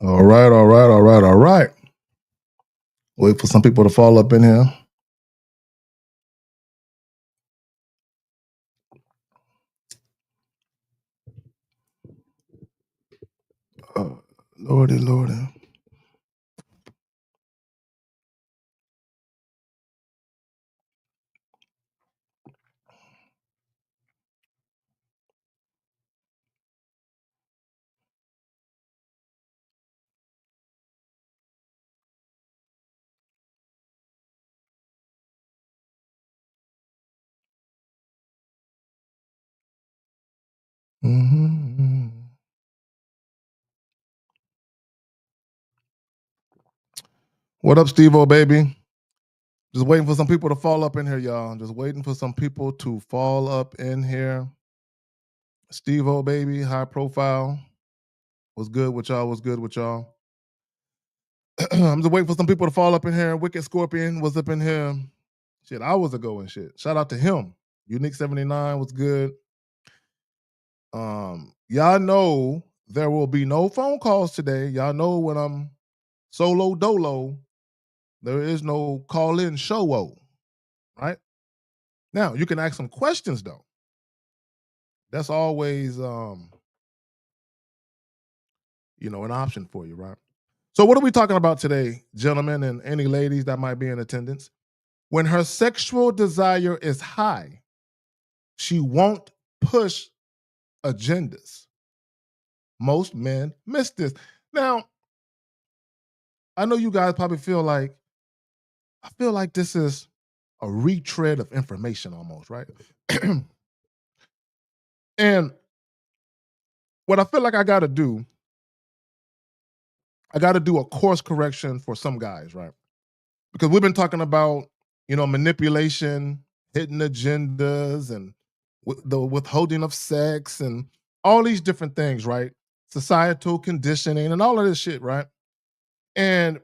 All right, all right, all right, all right. Wait for some people to fall up in here. Lordy, Lordy. Mm-hmm. What up, Steve-O, baby? Just waiting for some people to fall up in here, y'all. Just waiting for some people to fall up in here. Steve-O, baby, high profile. What's good with y'all? What's good with y'all? I'm just waiting for some people to fall up in here. Wicked Scorpion was up in here. Shit, hours ago and shit. Shout out to him. Unique 79 was good. Y'all know there will be no phone calls today. Y'all know when I'm solo dolo, there is no call in show. Right now, you can ask some questions though. That's always an option for you, right? So, what are we talking about today, gentlemen, and any ladies that might be in attendance? When her sexual desire is high, she won't push agendas. Most men miss this. Now, I know you guys probably I feel like this is a retread of information almost, right? And what I feel like I got to do a course correction for some guys, right? Because we've been talking about, manipulation, hidden agendas, and the withholding of sex, and all these different things, right? Societal conditioning, and all of this shit, right? And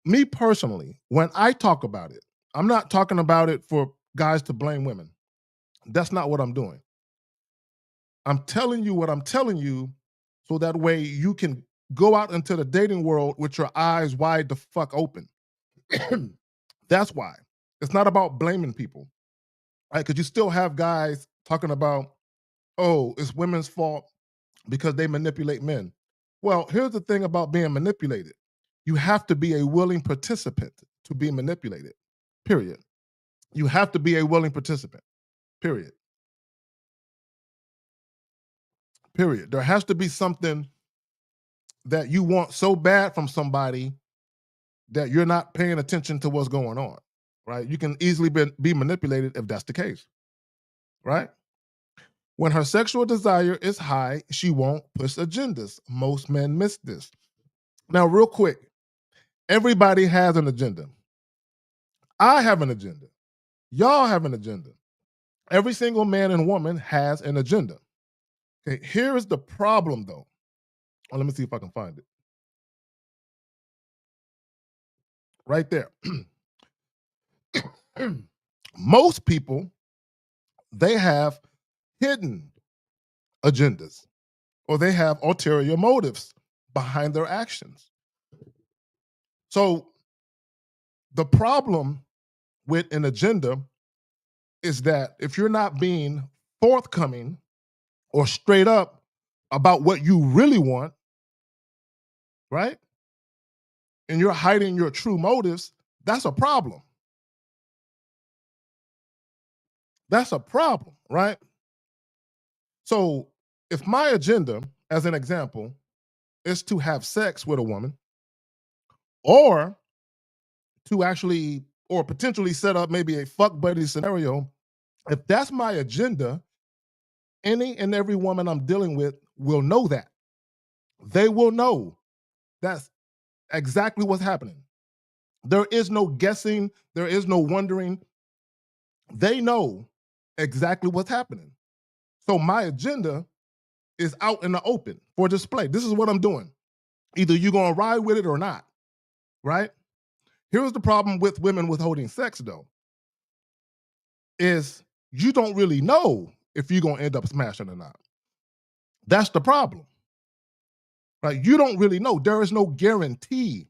me personally, when I talk about it, I'm not talking about it for guys to blame women. That's not what I'm doing. I'm telling you what I'm telling you so that way you can go out into the dating world with your eyes wide the fuck open. That's why. It's not about blaming people, right? Because you still have guys talking about, oh, it's women's fault because they manipulate men. Well, here's the thing about being manipulated: you have to be a willing participant to be manipulated, period. You have to be a willing participant, period. Period. There has to be something that you want so bad from somebody that you're not paying attention to what's going on, right? You can easily be manipulated if that's the case, right? When her sexual desire is high, she won't push agendas. Most men miss this. Now, real quick, everybody has an agenda. I have an agenda. Y'all have an agenda. Every single man and woman has an agenda. Okay, here is the problem though. Let me see if I can find it. Right there. Most people, they have hidden agendas or they have ulterior motives behind their actions. So the problem with an agenda is that if you're not being forthcoming or straight up about what you really want, right? And you're hiding your true motives, that's a problem. That's a problem, right? So if my agenda, as an example, is to have sex with a woman or to actually or potentially set up maybe a fuck buddy scenario, if that's my agenda, any and every woman I'm dealing with will know that. They will know that's exactly what's happening. There is no guessing, there is no wondering. They know exactly what's happening. So my agenda is out in the open for display. This is what I'm doing. Either you're going to ride with it or not, right? Here's the problem with women withholding sex, though, is you don't really know if you're going to end up smashing or not. That's the problem. right? You don't really know. There is no guarantee.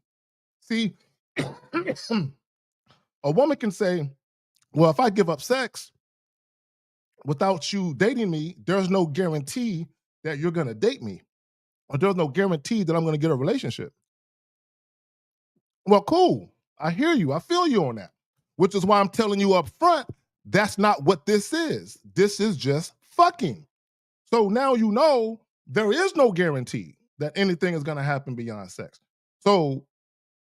See, a woman can say, well, if I give up sex without you dating me, there's no guarantee that you're going to date me, or there's no guarantee that I'm going to get a relationship. Well, cool. I hear you. I feel you on that, which is why I'm telling you up front that's not what this is. This is just fucking. So now you know there is no guarantee that anything is going to happen beyond sex. So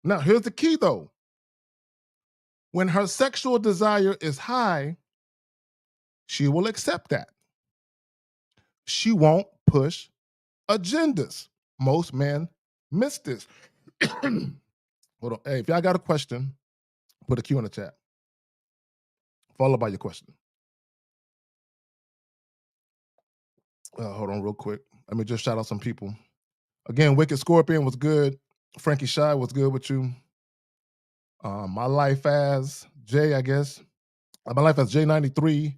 now here's the key though. When her sexual desire is high, she will accept that. She won't push agendas. Most men miss this. Hold on. Hey, if y'all got a question, put a Q in the chat, followed by your question. Hold on real quick. Let me just shout out some people. Again, Wicked Scorpion was good. Frankie Shy was good with you. My life as Jay, I guess. My life as J93.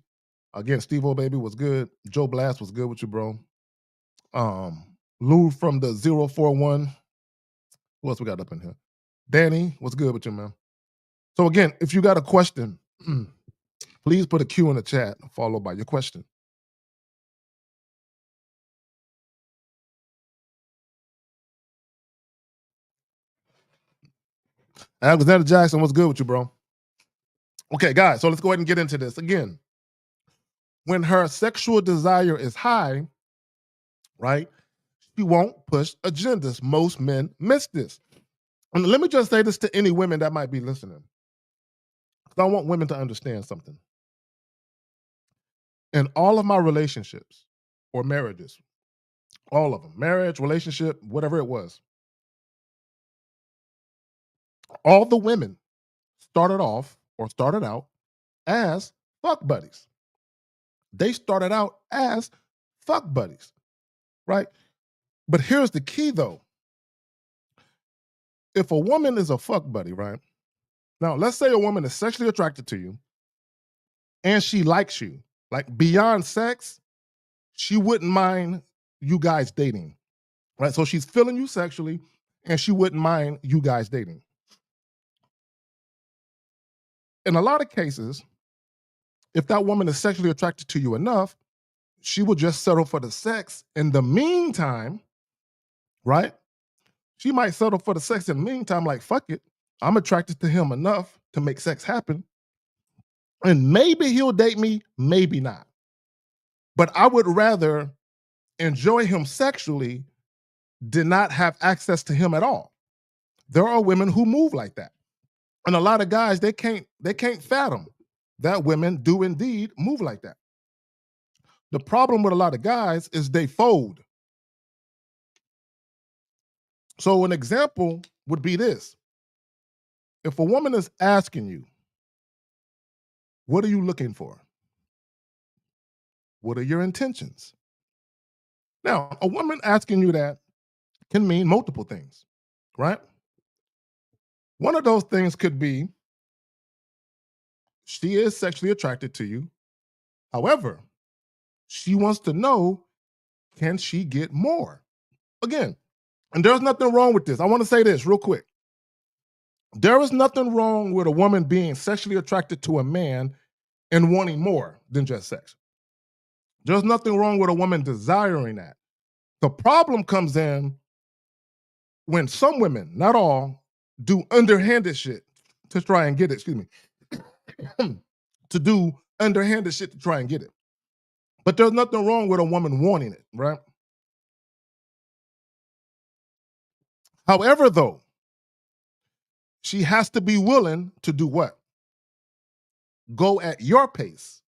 Again, Steve O Baby was good. Joe Blast was good with you, bro. Lou from the 041. Who else we got up in here? Danny, what's good with you, man? So again, if you got a question, please put a Q in the chat followed by your question. Alexander Jackson, what's good with you, bro? Okay, guys, so let's go ahead and get into this. Again, when her sexual desire is high, right, she won't push agendas. Most men miss this. And let me just say this to any women that might be listening, because I want women to understand something. In all of my relationships or marriages, all of them, marriage, relationship, whatever it was, all the women started off or started out as fuck buddies. They started out as fuck buddies, right? But here's the key though. If a woman is a fuck buddy, right? Now, let's say a woman is sexually attracted to you and she likes you, like beyond sex, she wouldn't mind you guys dating, right? So she's feeling you sexually and she wouldn't mind you guys dating. In a lot of cases, if that woman is sexually attracted to you enough, she will just settle for the sex. In the meantime, right? She might settle for the sex in the meantime, like, fuck it. I'm attracted to him enough to make sex happen. And maybe he'll date me, maybe not. But I would rather enjoy him sexually than not have access to him at all. There are women who move like that. And a lot of guys, they can't fathom that women do indeed move like that. The problem with a lot of guys is they fold. So an example would be this. If a woman is asking you, what are you looking for? What are your intentions? Now, a woman asking you that can mean multiple things, right? One of those things could be she is sexually attracted to you. However, she wants to know, can she get more? Again, and there's nothing wrong with this. I want to say this real quick. There is nothing wrong with a woman being sexually attracted to a man and wanting more than just sex. There's nothing wrong with a woman desiring that. The problem comes in when some women, not all, do underhanded shit to try and get it, excuse me, to do underhanded shit to try and get it. But there's nothing wrong with a woman wanting it, right? However, though, she has to be willing to do what? Go at your pace.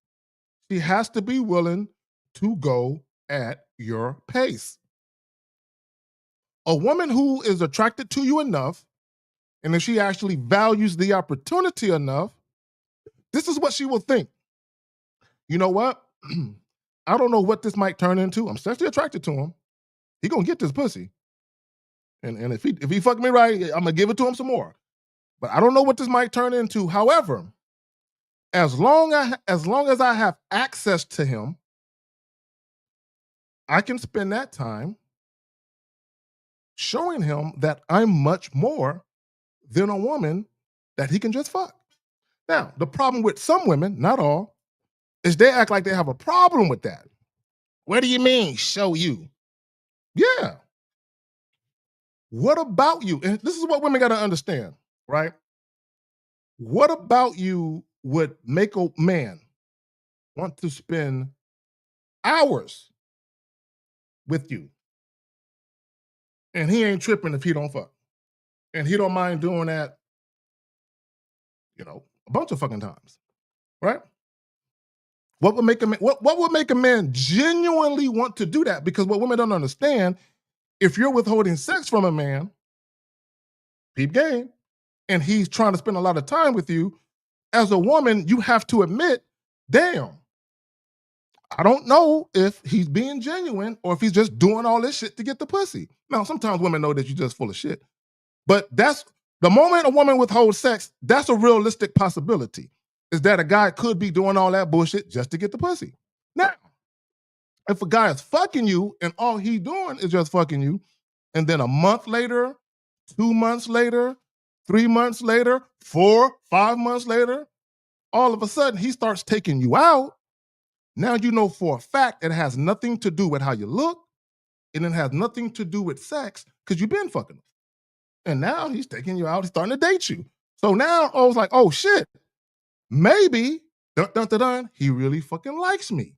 She has to be willing to go at your pace. A woman who is attracted to you enough, and if she actually values the opportunity enough, this is what she will think. You know what? I don't know what this might turn into. I'm sexually attracted to him. He gonna get this pussy. And if he fuck me right, I'm gonna give it to him some more. But I don't know what this might turn into. However, as long as I have access to him, I can spend that time showing him that I'm much more than a woman that he can just fuck. Now, the problem with some women, not all, is they act like they have a problem with that. What do you mean, show you? Yeah. What about you? And this is what women got to understand, right? What about you would make a man want to spend hours with you and he ain't tripping if he don't fuck? And he don't mind doing that, a bunch of fucking times, right? What would make a man genuinely want to do that? Because what women don't understand, if you're withholding sex from a man, peep game, and he's trying to spend a lot of time with you, as a woman, you have to admit, damn, I don't know if he's being genuine or if he's just doing all this shit to get the pussy. Now, sometimes women know that you're just full of shit, but that's the moment a woman withholds sex, that's a realistic possibility, is that a guy could be doing all that bullshit just to get the pussy. Now, if a guy is fucking you and all he doing is just fucking you, and then a month later, 2 months later, 3 months later, 4, 5 months later, all of a sudden he starts taking you out. Now you know for a fact it has nothing to do with how you look, and it has nothing to do with sex because you've been fucking him. And now he's taking you out, he's starting to date you. So now I was like, oh shit, maybe, dun, dun, dun, dun, he really fucking likes me.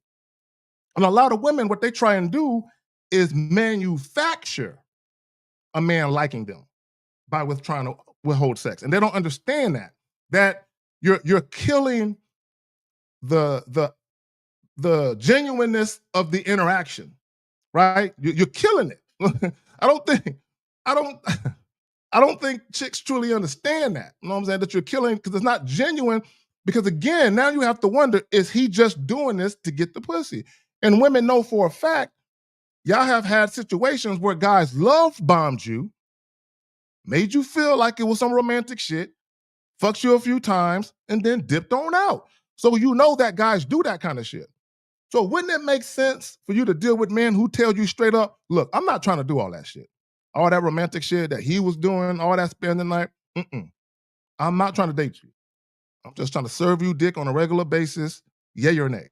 And a lot of women, what they try and do is manufacture a man liking them by trying to withhold sex. And they don't understand that you're killing the genuineness of the interaction, right? You're killing it. I don't think I don't I don't think chicks truly understand that. You know what I'm saying? That you're killing because it's not genuine. Because again, now you have to wonder, is he just doing this to get the pussy? And women know for a fact, y'all have had situations where guys love bombed you, made you feel like it was some romantic shit, fucked you a few times, and then dipped on out. So you know that guys do that kind of shit. So wouldn't it make sense for you to deal with men who tell you straight up, look, I'm not trying to do all that shit. All that romantic shit that he was doing, all that spending the night, I'm not trying to date you. I'm just trying to serve you dick on a regular basis, yay or nay.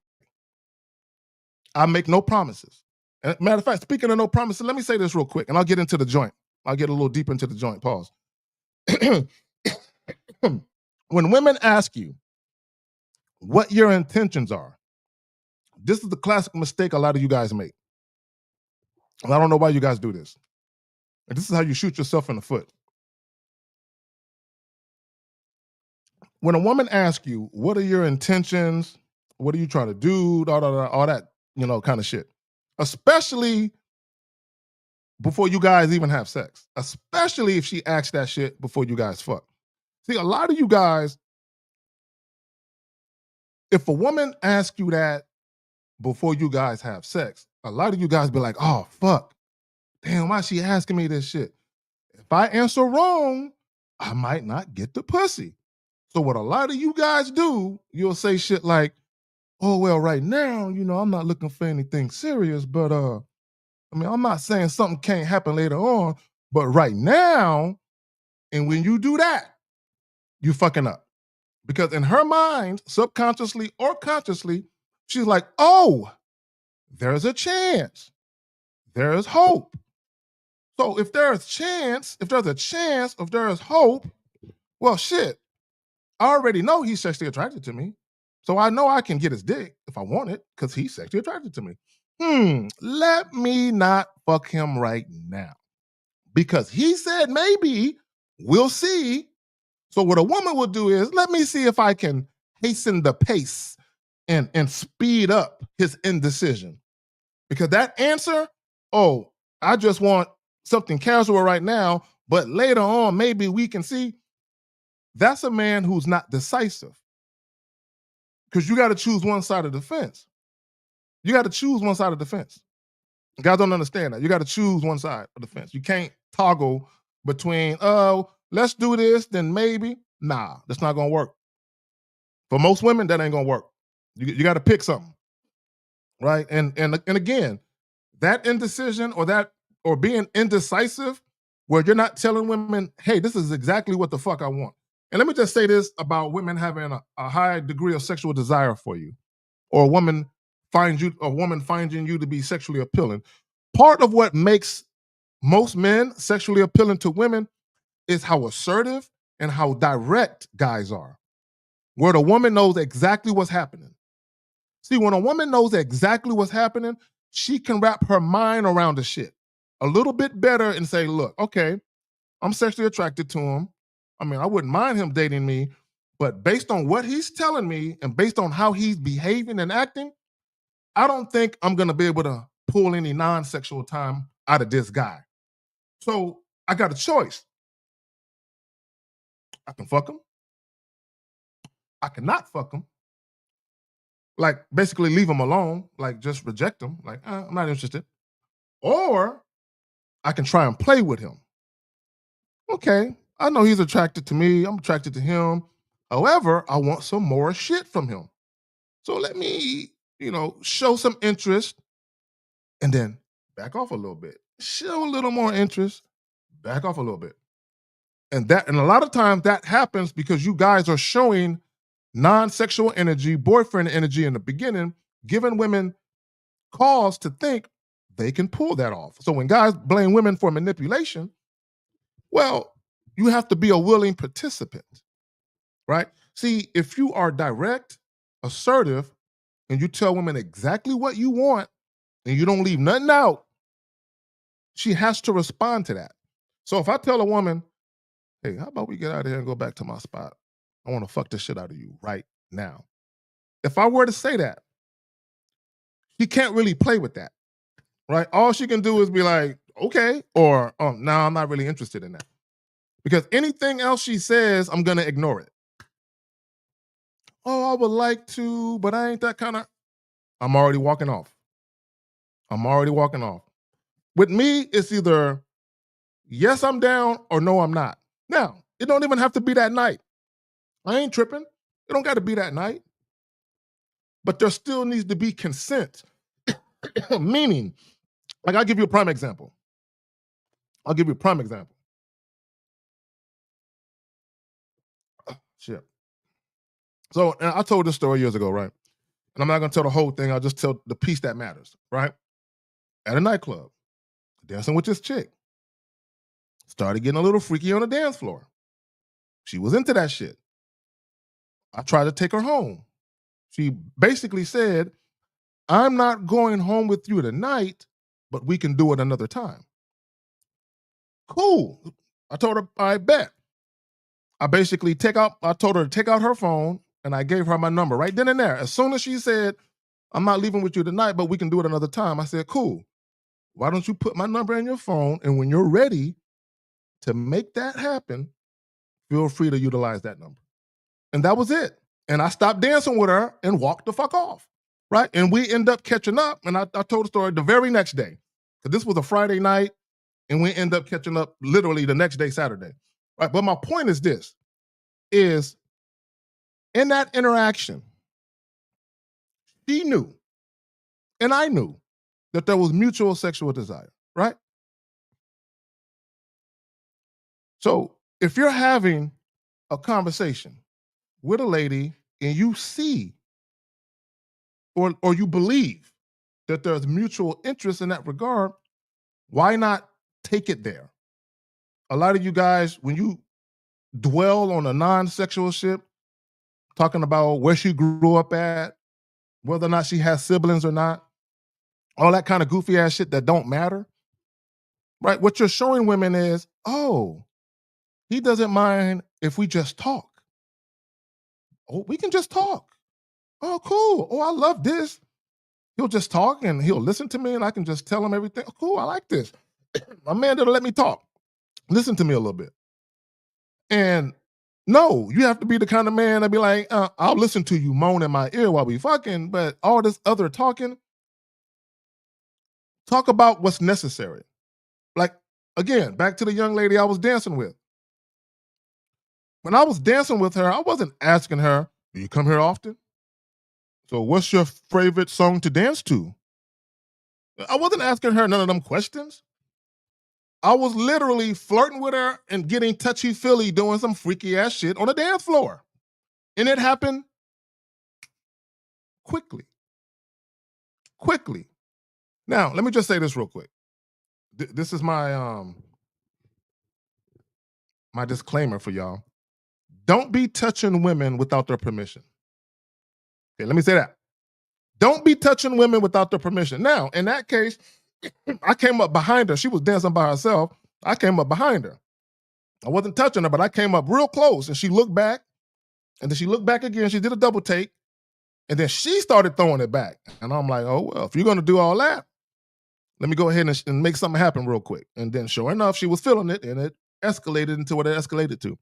I make no promises. And matter of fact, speaking of no promises, let me say this real quick, and I'll get into the joint. I'll get a little deep into the joint. Pause. When women ask you what your intentions are, this is the classic mistake a lot of you guys make. And I don't know why you guys do this. And this is how you shoot yourself in the foot. When a woman asks you, what are your intentions? What are you trying to do? All that, kind of shit. Especially before you guys even have sex. Especially if she asks that shit before you guys fuck. See, a lot of you guys, if a woman asks you that before you guys have sex, a lot of you guys be like, oh, fuck. Damn, why is she asking me this shit? If I answer wrong, I might not get the pussy. So what a lot of you guys do, you'll say shit like, oh, well, right now, I'm not looking for anything serious, but I'm not saying something can't happen later on, but right now, and when you do that, you fucking up. Because in her mind, subconsciously or consciously, she's like, oh, there's a chance. There's hope. So if there's a chance, if there is hope, well, shit, I already know he's sexually attracted to me. So I know I can get his dick if I want it because he's sexually attracted to me. Let me not fuck him right now. Because he said maybe, we'll see. So what a woman will do is, let me see if I can hasten the pace and speed up his indecision. Because that answer, oh, I just want something casual right now, but later on, maybe we can see. That's a man who's not decisive. Because you got to choose one side of the fence. You got to choose one side of the fence. Guys don't understand that. You got to choose one side of the fence. You can't toggle between, oh, let's do this, then maybe. Nah, that's not going to work. For most women, that ain't going to work. You got to pick something, right? And again, that indecision or being indecisive where you're not telling women, hey, this is exactly what the fuck I want. And let me just say this about women having a high degree of sexual desire for you, or a woman finding you to be sexually appealing. Part of what makes most men sexually appealing to women is how assertive and how direct guys are, where the woman knows exactly what's happening. See, when a woman knows exactly what's happening, she can wrap her mind around the shit a little bit better and say, look, okay, I'm sexually attracted to him. I mean, I wouldn't mind him dating me, but based on what he's telling me and based on how he's behaving and acting, I don't think I'm gonna be able to pull any non-sexual time out of this guy. So I got a choice. I can fuck him. I cannot fuck him. Like basically leave him alone, like just reject him. Like, I'm not interested. Or I can try and play with him. Okay, I know he's attracted to me. I'm attracted to him. However, I want some more shit from him. So let me, show some interest and then back off a little bit. Show a little more interest, back off a little bit. And a lot of times that happens because you guys are showing non-sexual energy, boyfriend energy in the beginning, giving women cause to think they can pull that off. So when guys blame women for manipulation, well, you have to be a willing participant, right? See, if you are direct, assertive, and you tell women exactly what you want and you don't leave nothing out, she has to respond to that. So if I tell a woman, hey, how about we get out of here and go back to my spot? I want to fuck the shit out of you right now. If I were to say that, she can't really play with that, right? All she can do is be like, okay, or no, I'm not really interested in that. Because anything else she says, I'm gonna ignore it. Oh, I would like to, but I ain't that kind of. I'm already walking off. I'm already walking off. With me, it's either yes, I'm down, or no, I'm not. Now, it don't even have to be that night. I ain't tripping. It don't got to be that night. But there still needs to be consent. Meaning, like I'll give you a prime example. I'll give you a prime example. Shit. So and I told this story years ago, right? And I'm not gonna tell the whole thing. I'll just tell the piece that matters, right? At a nightclub, dancing with this chick. Started getting a little freaky on the dance floor. She was into that shit. I tried to take her home. She basically said, I'm not going home with you tonight, but we can do it another time. Cool. I told her, I bet. I told her to take out her phone and I gave her my number right then and there. As soon as she said, I'm not leaving with you tonight, but we can do it another time, I said, cool. Why don't you put my number in your phone? And when you're ready to make that happen, feel free to utilize that number. And that was it. And I stopped dancing with her and walked the fuck off. Right. And we end up catching up. And I told the story the very next day. Because this was a Friday night, and we end up catching up literally the next day, Saturday. Right. But my point is this is in that interaction, she knew and I knew that there was mutual sexual desire, right? So if you're having a conversation with a lady and you see or you believe that there's mutual interest in that regard, why not take it there? A lot of you guys, when you dwell on a non-sexual shit, talking about where she grew up at, whether or not she has siblings or not, all that kind of goofy ass shit that don't matter, right? What you're showing women is, oh, he doesn't mind if we just talk. Oh, we can just talk. Oh, cool. Oh, I love this. He'll just talk and he'll listen to me and I can just tell him everything. Oh, cool, I like this. My man that'll let me talk. Listen to me a little bit. And no, you have to be the kind of man that be like, I'll listen to you moan in my ear while we fucking, but all this other talking, talk about what's necessary. Like, again, back to the young lady I was dancing with. When I was dancing with her, I wasn't asking her, do you come here often? So what's your favorite song to dance to? I wasn't asking her none of them questions. I was literally flirting with her and getting touchy feely doing some freaky ass shit on the dance floor. And it happened quickly, quickly. Now, let me just say this real quick. This is my disclaimer for y'all. Don't be touching women without their permission. Okay, let me say that. Don't be touching women without their permission. Now, in that case, I came up behind her. She was dancing by herself. I came up behind her. I wasn't touching her, but I came up real close and she looked back. And then she looked back again. She did a double take. And then she started throwing it back. And I'm like, oh, well, if you're going to do all that, let me go ahead and make something happen real quick. And then sure enough, she was feeling it and it escalated into what it escalated to.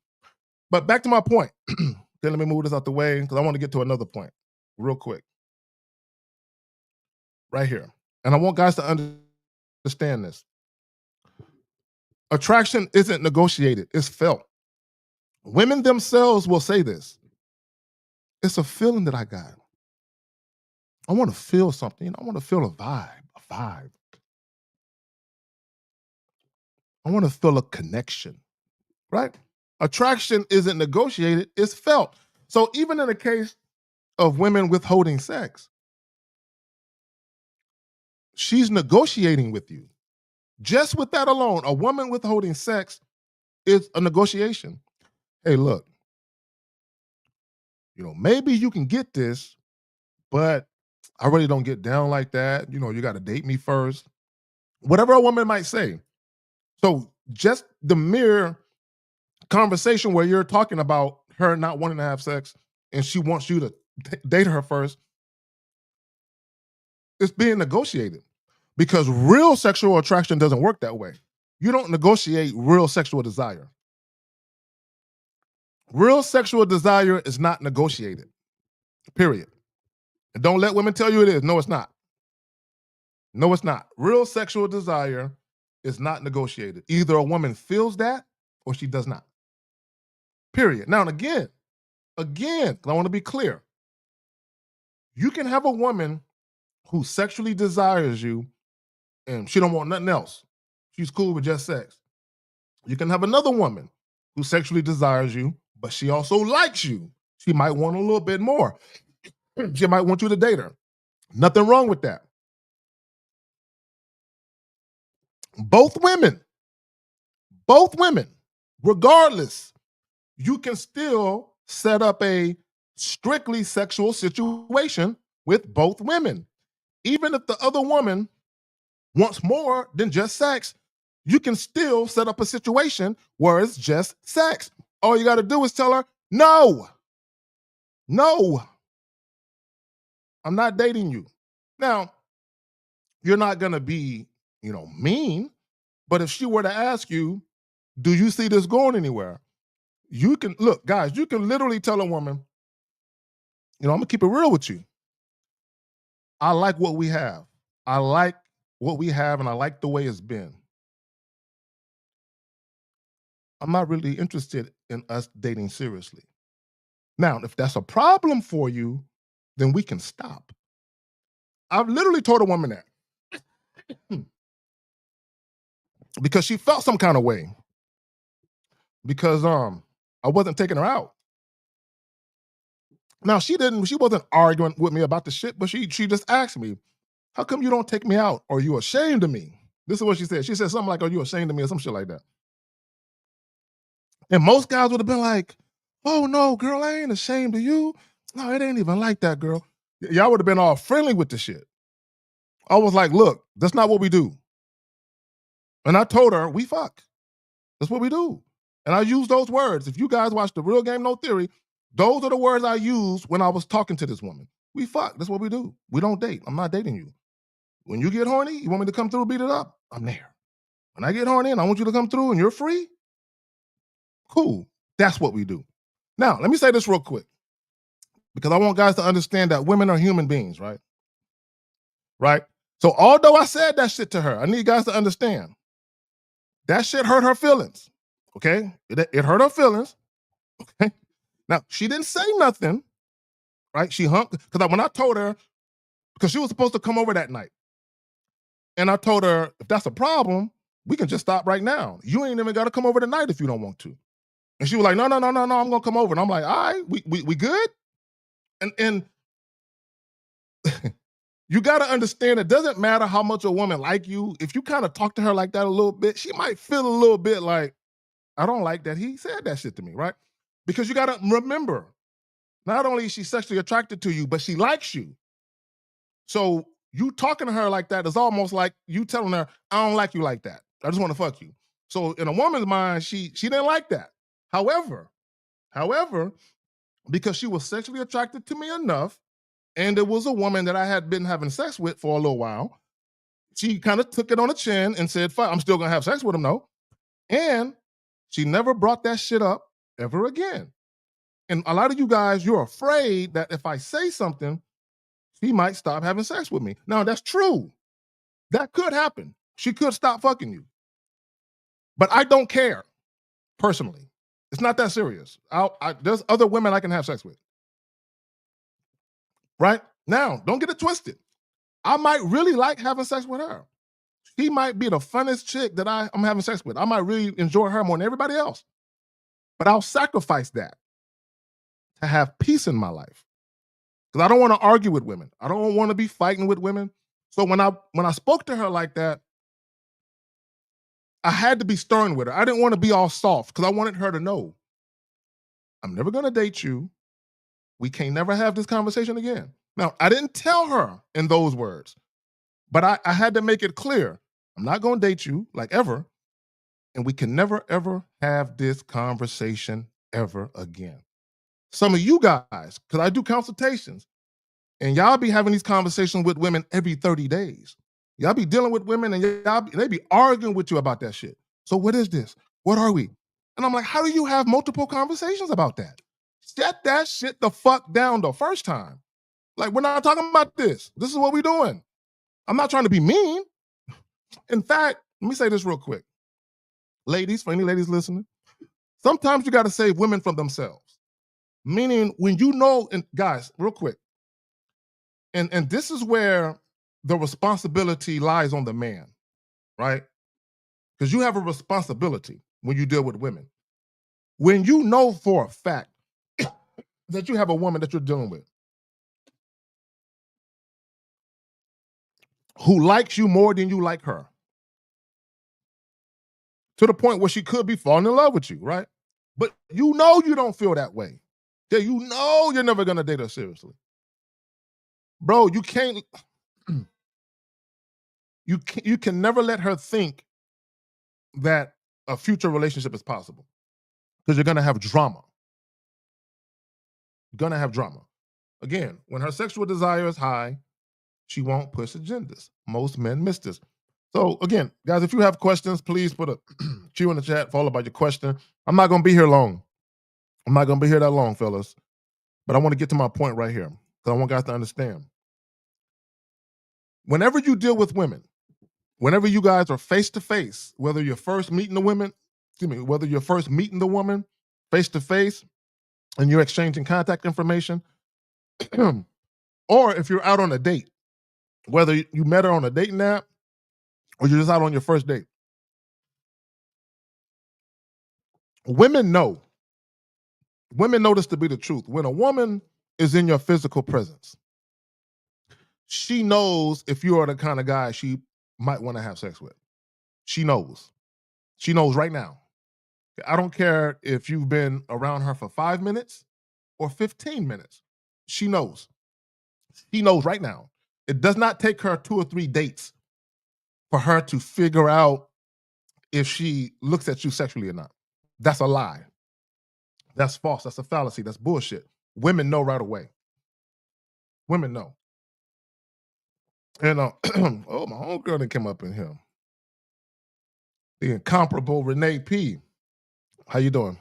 But back to my point. Okay, let me move this out the way because I want to get to another point real quick. Right here. And I want guys to understand this. Attraction isn't negotiated, it's felt. Women themselves will say this. It's a feeling that I got. I want to feel something. I want to feel a vibe, a vibe. I want to feel a connection, right? Attraction isn't negotiated, it's felt. So even in the case of women withholding sex, she's negotiating with you. Just with that alone, a woman withholding sex is a negotiation. Hey, look, maybe you can get this, but I really don't get down like that. You got to date me first. Whatever a woman might say. So just the mere conversation where you're talking about her not wanting to have sex and she wants you to date her first, it's being negotiated because real sexual attraction doesn't work that way. You don't negotiate real sexual desire. Real sexual desire is not negotiated, period. And don't let women tell you it is. No, it's not. No, it's not. Real sexual desire is not negotiated. Either a woman feels that or she does not. Period. Now, and again, 'cause I want to be clear. You can have a woman who sexually desires you and she don't want nothing else. She's cool with just sex. You can have another woman who sexually desires you, but she also likes you. She might want a little bit more. She might want you to date her. Nothing wrong with that. Both women, regardless, you can still set up a strictly sexual situation with both women. Even if the other woman wants more than just sex, you can still set up a situation where it's just sex. All you got to do is tell her, no, I'm not dating you. Now, you're not going to be, mean, but if she were to ask you, do you see this going anywhere? You can look, guys, you can literally tell a woman, I'm gonna keep it real with you. I like what we have. I like what we have and I like the way it's been. I'm not really interested in us dating seriously. Now, if that's a problem for you, then we can stop. I've literally told a woman that because she felt some kind of way because I wasn't taking her out. Now she wasn't arguing with me about the shit, but she just asked me, how come you don't take me out? Or are you ashamed of me? This is what she said. She said something like, are you ashamed of me or some shit like that? And most guys would have been like, oh no, girl, I ain't ashamed of you. No, it ain't even like that, girl. Y'all would have been all friendly with the shit. I was like, look, that's not what we do. And I told her, we fuck. That's what we do. And I use those words. If you guys watch The Real Game No Theory, those are the words I used when I was talking to this woman. We fuck. That's what we do. We don't date. I'm not dating you. When you get horny, you want me to come through, beat it up? I'm there. When I get horny and I want you to come through and you're free, cool. That's what we do. Now, let me say this real quick because I want guys to understand that women are human beings, right? Right? So, although I said that shit to her, I need guys to understand that shit hurt her feelings. Okay? It hurt her feelings. Okay? Now, she didn't say nothing, right? She hung, because when I told her, because she was supposed to come over that night, and I told her, if that's a problem, We can just stop right now. You ain't even got to come over tonight if you don't want to." And she was like, "No, no, no, no, no. I'm gonna come over." And I'm like, "All right, we good." And you got to understand, it doesn't matter how much a woman like you. If you kind of talk to her like that a little bit, she might feel a little bit like, "I don't like that he said that shit to me," right? Because you got to remember, not only is she sexually attracted to you, but she likes you. So you talking to her like that is almost like you telling her, "I don't like you like that. I just want to fuck you." So in a woman's mind, she didn't like that. However, however, because she was sexually attracted to me enough, and it was a woman that I had been having sex with for a little while, she kind of took it on the chin and said, "Fuck, I'm still gonna have sex with him though." And she never brought that shit up ever again. And a lot of you guys, you're afraid that if I say something, she might stop having sex with me. Now that's true. That could happen. She could stop fucking you. But I don't care personally. It's not that serious. There's other women I can have sex with. Right? Now, don't get it twisted. I might really like having sex with her. She might be the funnest chick that I'm having sex with. I might really enjoy her more than everybody else. But I'll sacrifice that to have peace in my life. Because I don't want to argue with women. I don't want to be fighting with women. So when I spoke to her like that, I had to be stern with her. I didn't want to be all soft because I wanted her to know I'm never gonna date you. We can't never have this conversation again. Now, I didn't tell her in those words, but I had to make it clear. I'm not gonna date you like ever, and we can never ever have this conversation ever again. Some of you guys, because I do consultations, and y'all be having these conversations with women every 30 days. Y'all be dealing with women and they be arguing with you about that shit. So what is this? What are we? And I'm like, how do you have multiple conversations about that? Set that shit the fuck down the first time. Like, we're not talking about this. This is what we're doing. I'm not trying to be mean. In fact, let me say this real quick. Ladies, for any ladies listening, sometimes you got to save women from themselves. Meaning, when you know, and guys, real quick, and this is where the responsibility lies on the man, right? Because you have a responsibility when you deal with women. When you know for a fact that you have a woman that you're dealing with who likes you more than you like her, to the point where she could be falling in love with you, right? But you know you don't feel that way. Yeah, you know you're never gonna date her seriously. Bro, you can't you can never let her think that a future relationship is possible. Because you're gonna have drama. You're gonna have drama. Again, when her sexual desire is high, she won't push agendas. Most men miss this. So again, guys, if you have questions, please put a Q in the chat followed by your question. I'm not gonna be here long. I'm not gonna be here that long, fellas. But I want to get to my point right here. Because I want guys to understand. Whenever you deal with women, whenever you guys are face to face, whether you're first meeting the women, excuse me, whether you're first meeting the woman face to face and you're exchanging contact information, or if you're out on a date, whether you met her on a dating app or you're just out on your first date, women know. Women know this to be the truth. When a woman is in your physical presence, she knows if you are the kind of guy she might want to have sex with. She knows. She knows right now. I don't care if you've been around her for 5 minutes or 15 minutes. She knows. She knows right now. It does not take her 2 or 3 dates for her to figure out if she looks at you sexually or not. That's a lie. That's false. That's a fallacy. That's bullshit. Women know right away. Women know. And oh, my homegirl that came up in here. The incomparable Renee P. How you doing?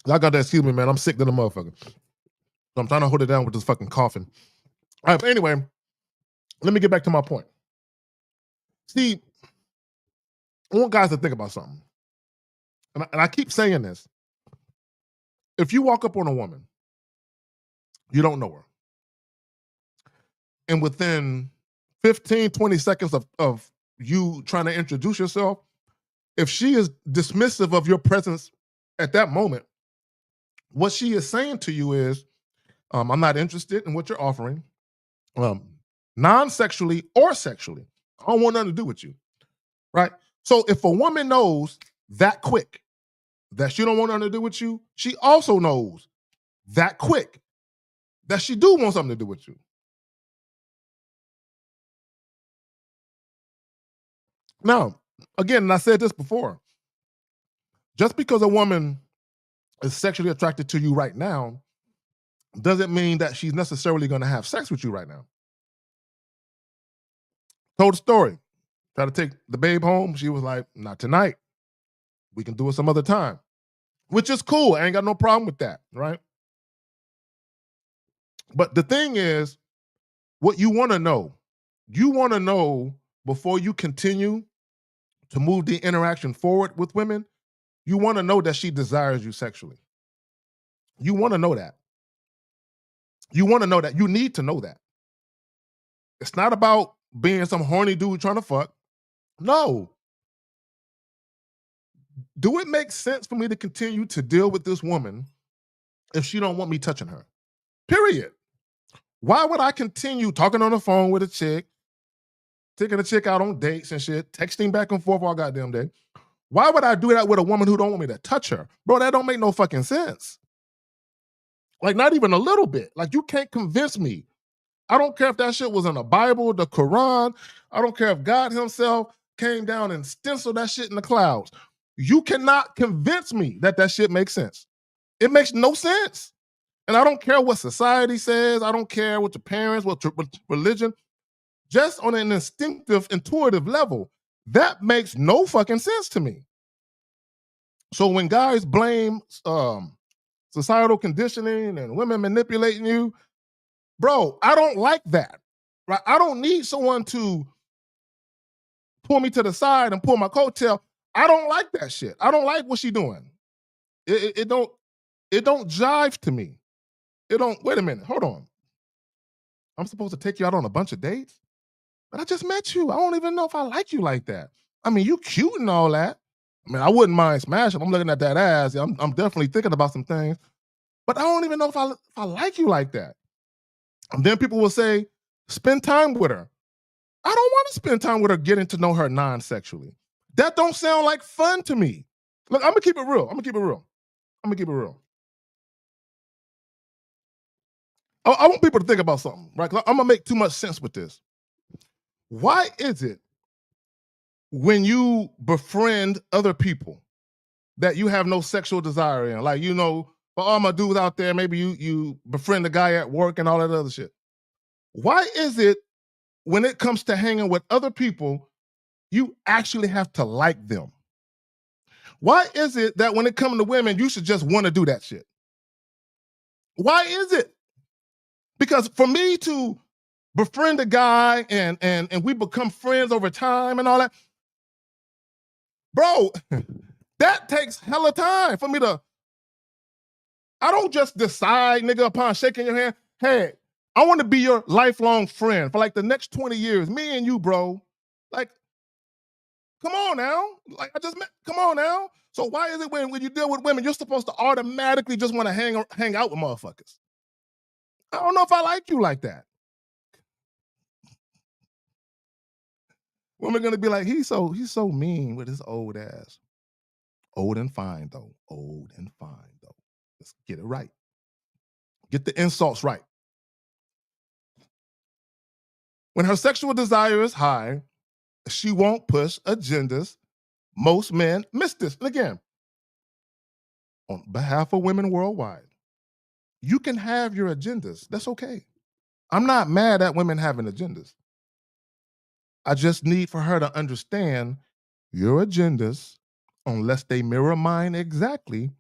I got that. Excuse me, man. I'm sick to the motherfucker. So I'm trying to hold it down with this fucking coughing. All right, but anyway, let me get back to my point. See, I want guys to think about something. And I keep saying this. If you walk up on a woman, you don't know her, and within 15, 20 seconds of you trying to introduce yourself, if she is dismissive of your presence at that moment, what she is saying to you is, I'm not interested in what you're offering, um, non sexually or sexually. I don't want nothing to do with you. Right. So if a woman knows that quick that she don't want nothing to do with you, she also knows that quick that she do want something to do with you. Now, again, and I said this before, just because a woman is sexually attracted to you right now doesn't mean that she's necessarily going to have sex with you right now. Told a story. Tried to take the babe home. She was like, not tonight. We can do it some other time, which is cool. I ain't got no problem with that. Right. But the thing is, what you want to know before you continue to move the interaction forward with women, you want to know that she desires you sexually. You want to know that. You want to know that. You need to know that. It's not about being some horny dude trying to fuck. No. Do it make sense for me to continue to deal with this woman if she don't want me touching her? Period. Why would I continue talking on the phone with a chick, taking a chick out on dates and shit, texting back and forth all goddamn day? Why would I do that with a woman who don't want me to touch her? Bro, that don't make no fucking sense. Like, not even a little bit. Like, you can't convince me. I don't care if that shit was in the Bible, the Quran. I don't care if God himself came down and stenciled that shit in the clouds. You cannot convince me that that shit makes sense. It makes no sense. And I don't care what society says. I don't care what your parents, what religion. Just on an instinctive, intuitive level, that makes no fucking sense to me. So when guys blame societal conditioning and women manipulating you, bro, I don't like that. Right? I don't need someone to pull me to the side and pull my coattail. I don't like that shit. I don't like what she doing. It don't jive to me. It don't. Wait a minute. Hold on. I'm supposed to take you out on a bunch of dates, but I just met you. I don't even know if I like you like that. I mean, you cute and all that. I mean, I wouldn't mind smashing. I'm looking at that ass. I'm definitely thinking about some things, but I don't even know if I like you like that. And then people will say, spend time with her. I don't want to spend time with her getting to know her non-sexually. That don't sound like fun to me. Look, I'm gonna keep it real. I'm gonna keep it real. I'm gonna keep it real. I want people to think about something, right? 'Cause I'm gonna make too much sense with this. Why is it when you befriend other people that you have no sexual desire in? Like, for all my dudes out there, maybe you befriend a guy at work and all that other shit. Why is it when it comes to hanging with other people, you actually have to like them? Why is it that when it comes to women, you should just want to do that shit? Why is it? Because for me to befriend a guy and we become friends over time and all that, bro, that takes hella time for me to. I don't just decide, nigga, upon shaking your hand, hey, I want to be your lifelong friend for like the next 20 years. Me and you, bro. Like, come on now. Like, I just met, come on now. So why is it when you deal with women, you're supposed to automatically just want to hang out with motherfuckers? I don't know if I like you like that. Women gonna be like, he's so mean with his old ass. Old and fine though. Old and fine though. Let's get it right. Get the insults right. When her sexual desire is high, she won't push agendas. Most men miss this. And again, on behalf of women worldwide, you can have your agendas. That's okay. I'm not mad at women having agendas. I just need for her to understand your agendas, unless they mirror mine exactly,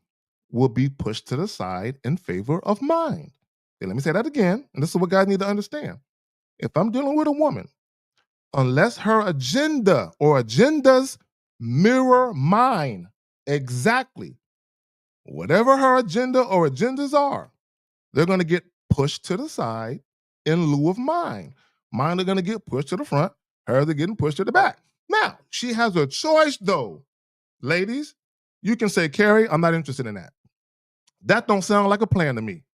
will be pushed to the side in favor of mine. Okay, let me say that again. And this is what guys need to understand. If I'm dealing with a woman, unless her agenda or agendas mirror mine exactly, whatever her agenda or agendas are, they're going to get pushed to the side in lieu of mine. Mine are gonna get pushed to the front, hers are getting pushed to the back. Now, she has a choice though. Ladies, you can say, Carrie, I'm not interested in that. That don't sound like a plan to me.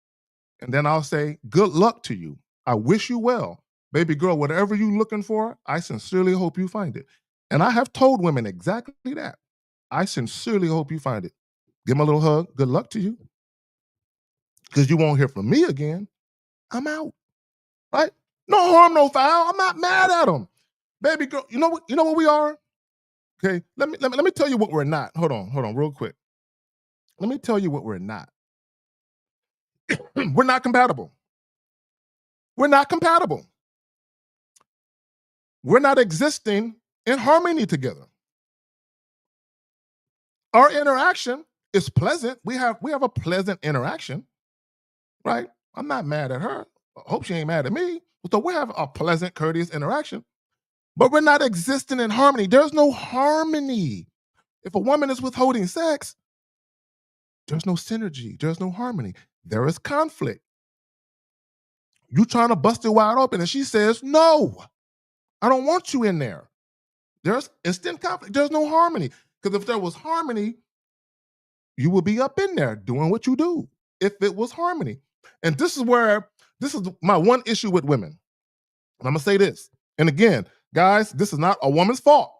And then I'll say, good luck to you. I wish you well. Baby girl, whatever you're looking for, I sincerely hope you find it. And I have told women exactly that. I sincerely hope you find it. Give them a little hug. Good luck to you. Because you won't hear from me again. I'm out. Right? No harm, no foul. I'm not mad at them. Baby girl, you know what we are? Okay. Let me tell you what we're not. Hold on, real quick. Let me tell you what we're not. We're not compatible. We're not compatible. We're not existing in harmony together. Our interaction is pleasant. We have a pleasant interaction, right? I'm not mad at her. I hope she ain't mad at me. So we have a pleasant, courteous interaction, but we're not existing in harmony. There's no harmony. If a woman is withholding sex, there's no synergy. There's no harmony. There is conflict. You trying to bust it wide open, and she says, "No, I don't want you in there." There's instant conflict. There's no harmony. Because if there was harmony, you would be up in there doing what you do if it was harmony. And this is my one issue with women. And I'm gonna say this. And again, guys, this is not a woman's fault.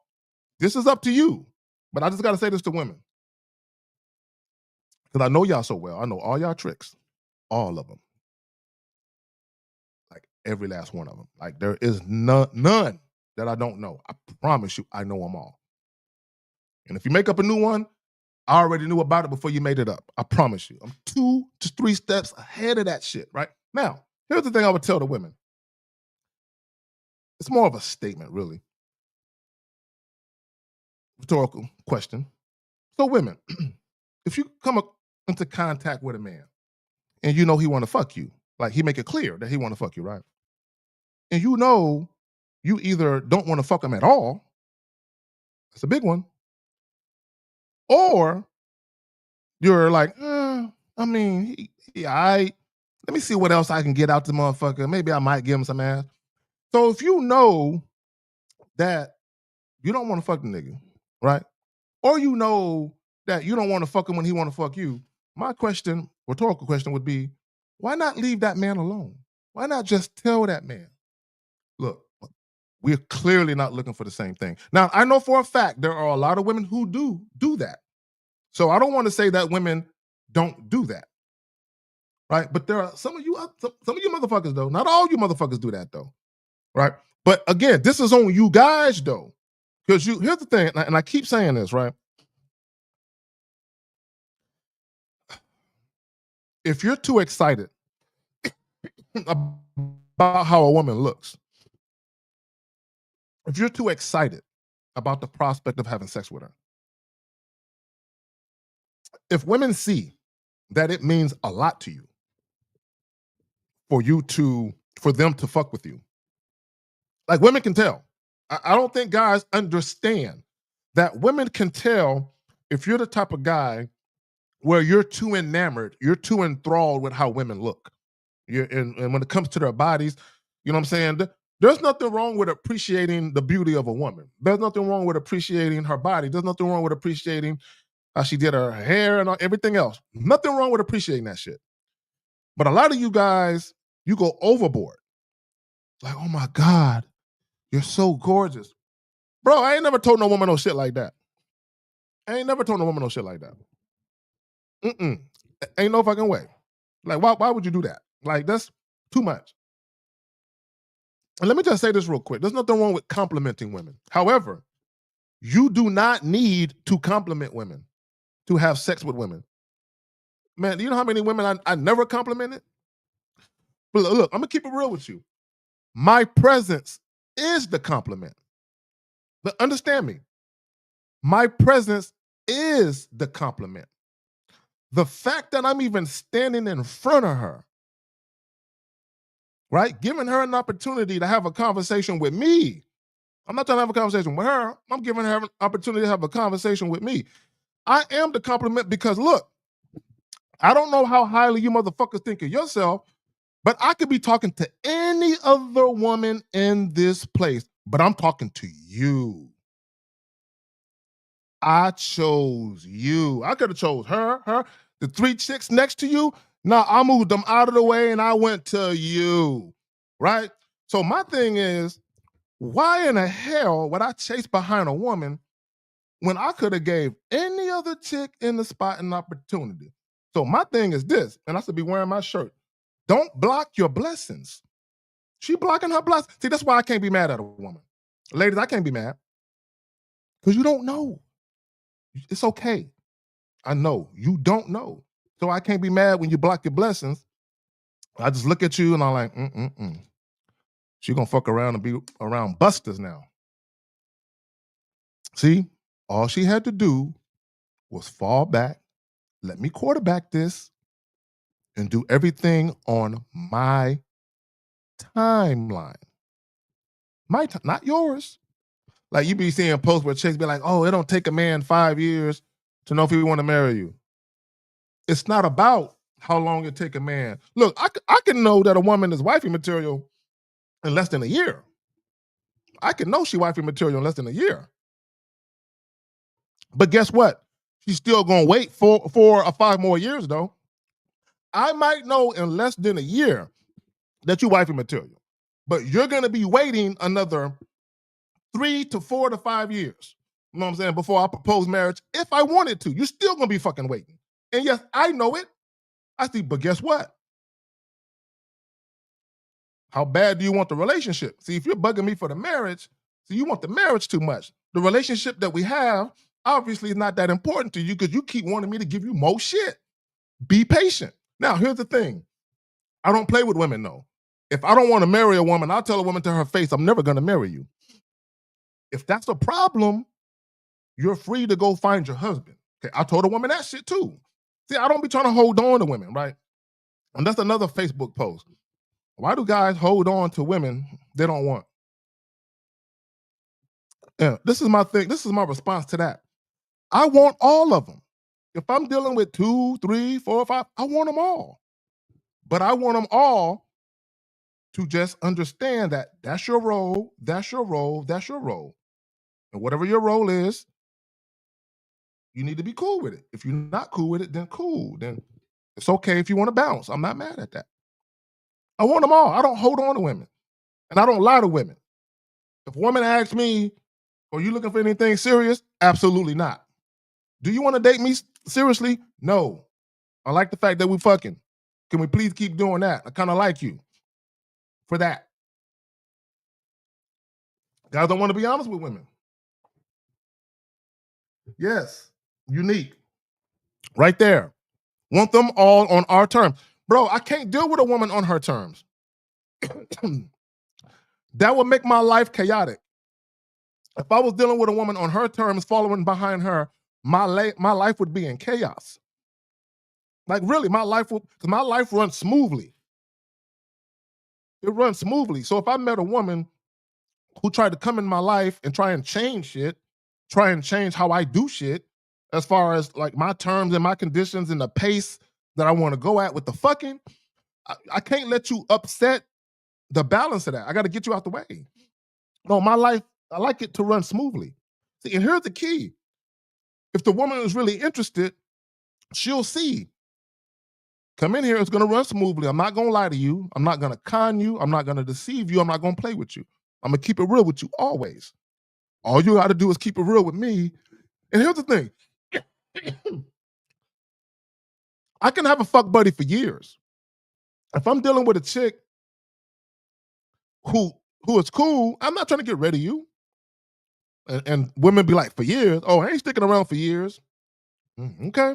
This is up to you. But I just gotta say this to women. Because I know y'all so well. I know all y'all tricks. All of them. Like every last one of them. Like there is none that I don't know. I promise you, I know them all. And if you make up a new one, I already knew about it before you made it up. I promise you. I'm 2 to 3 steps ahead of that shit, right? Now, here's the thing I would tell the women. It's more of a statement, really. Rhetorical question. So, women, if you come into contact with a man and you know he want to fuck you, like he make it clear that he want to fuck you, right? And you know you either don't want to fuck him at all, that's a big one, or you're like, I mean, I let me see what else I can get out the motherfucker. Maybe I might give him some ass. So if you know that you don't want to fuck the nigga, right? Or you know that you don't want to fuck him when he want to fuck you, my question, rhetorical question would be, why not leave that man alone? Why not just tell that man, look, we're clearly not looking for the same thing. Now, I know for a fact there are a lot of women who do that. So I don't want to say that women don't do that. Right? But there are some of you motherfuckers though. Not all you motherfuckers do that though. Right? But again, this is on you guys though. Because here's the thing, and I keep saying this, right? If you're too excited about how a woman looks, if you're too excited about the prospect of having sex with her, if women see that it means a lot to you for them to fuck with you, like women can tell. I don't think guys understand that women can tell if you're the type of guy where you're too enamored, you're too enthralled with how women look. And when it comes to their bodies, you know what I'm saying? There's nothing wrong with appreciating the beauty of a woman. There's nothing wrong with appreciating her body. There's nothing wrong with appreciating how she did her hair and everything else. Nothing wrong with appreciating that shit. But a lot of you guys, you go overboard. Like, oh my God, you're so gorgeous. Bro, I ain't never told no woman no shit like that. I ain't never told no woman no shit like that. Mm-mm. Ain't no fucking way. Like, why would you do that? Like, that's too much. And let me just say this real quick. There's nothing wrong with complimenting women. However, you do not need to compliment women to have sex with women. Man, do you know how many women I never complimented? But look, I'm gonna keep it real with you. My presence is the compliment. But understand me. My presence is the compliment. The fact that I'm even standing in front of her, right? Giving her an opportunity to have a conversation with me. I'm not trying to have a conversation with her. I'm giving her an opportunity to have a conversation with me. I am the compliment because look, I don't know how highly you motherfuckers think of yourself, But I could be talking to any other woman in this place, but I'm talking to you. I chose you. I could have chose her, the three chicks next to you. No, I moved them out of the way and I went to you. Right? So my thing is, why in the hell would I chase behind a woman when I could have gave any other chick in the spot an opportunity? So my thing is this, and I should be wearing my shirt. Don't block your blessings. She blocking her blessings. See, that's why I can't be mad at a woman. Ladies, I can't be mad because you don't know. It's okay. I know you don't know. So I can't be mad when you block your blessings. I just look at you and I'm like, mm-mm-mm. She gonna fuck around and be around busters now. See, all she had to do was fall back, let me quarterback this, and do everything on my timeline. Not yours. Like you be seeing posts where chicks be like, oh, it don't take a man 5 years to know if he want to marry you. It's not about how long it take a man. Look, I can know that a woman is wifey material in less than a year. I can know she wifey material in less than a year. But guess what? She's still gonna wait for 4 or 5 more years though. I might know in less than a year that you wifey material, but you're gonna be waiting another 3 to 4 to 5 years. You know what I'm saying? Before I propose marriage, if I wanted to, you're still gonna be fucking waiting. And yes, I know it. I see, but guess what? How bad do you want the relationship? See, if you're bugging me for the marriage, see, you want the marriage too much. The relationship that we have obviously is not that important to you because you keep wanting me to give you more shit. Be patient. Now, here's the thing. I don't play with women, though. If I don't want to marry a woman, I'll tell a woman to her face, I'm never going to marry you. If that's a problem, you're free to go find your husband. Okay, I told a woman that shit too. See, I don't be trying to hold on to women, right? And that's another Facebook post. Why do guys hold on to women they don't want? Yeah, this is my thing. This is my response to that. I want all of them. If I'm dealing with 2, 3, 4, 5, I want them all. But I want them all to just understand that that's your role, that's your role, that's your role. And whatever your role is, you need to be cool with it. If you're not cool with it, then cool. Then it's okay if you want to bounce. I'm not mad at that. I want them all. I don't hold on to women. And I don't lie to women. If a woman asks me, are you looking for anything serious? Absolutely not. Do you want to date me seriously? No. I like the fact that we're fucking. Can we please keep doing that? I kind of like you for that. Guys don't want to be honest with women. Yes. Unique. Right there. Want them all on our terms. Bro, I can't deal with a woman on her terms. That would make my life chaotic. If I was dealing with a woman on her terms, following behind her, my life would be in chaos. Like really, because my life runs smoothly. It runs smoothly. So if I met a woman who tried to come in my life and try and change shit, try and change how I do shit, as far as like my terms and my conditions and the pace that I want to go at with the fucking, I can't let you upset the balance of that. I got to get you out the way. No, my life, I like it to run smoothly. See, and here's the key. If the woman is really interested, she'll see. Come in here, it's gonna run smoothly. I'm not gonna lie to you. I'm not gonna con you. I'm not gonna deceive you. I'm not gonna play with you. I'm gonna keep it real with you always. All you gotta do is keep it real with me. And here's the thing. I can have a fuck buddy for years. If I'm dealing with a chick who who is cool, I'm not trying to get rid of you. And women be like, for years? Oh, I ain't sticking around for years. Okay.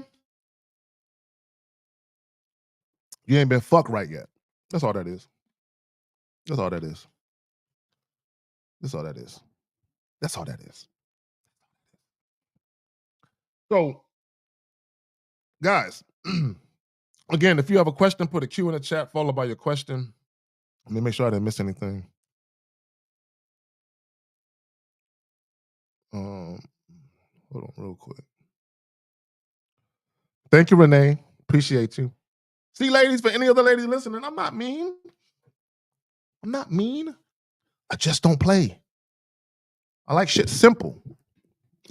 You ain't been fucked right yet. That's all that is. That's all that is. That's all that is. That's all that is. So, guys, again, if you have a question, put a Q in the chat followed by your question. Let me make sure I didn't miss anything. Um, hold on real quick. Thank you, Renee. Appreciate you. See, ladies, for any other ladies listening, I'm not mean. I'm not mean. I just don't play. I like shit simple.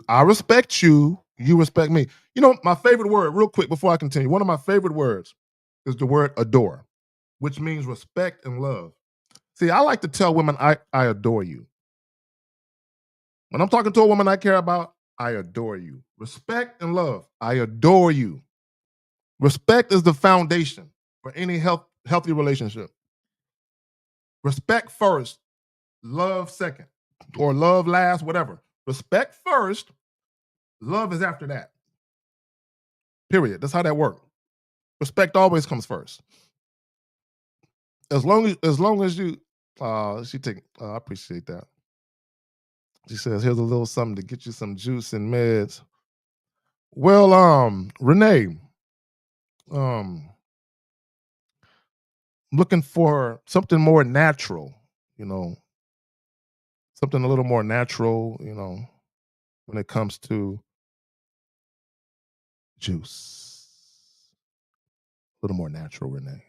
I respect you. You respect me. You know, my favorite word, real quick before I continue, one of my favorite words is the word adore, which means respect and love. See, I like to tell women I adore you. When I'm talking to a woman I care about, I adore you. Respect and love. I adore you. Respect is the foundation for any healthy relationship. Respect first, love second, or love last, whatever. Respect first, love is after that. Period. That's how that works. Respect always comes first. As long as you she take I appreciate that. She says, here's a little something to get you some juice and meds. Well, Renee, um, looking for something more natural, you know, something a little more natural, when it comes to juice. A little more natural, Renee.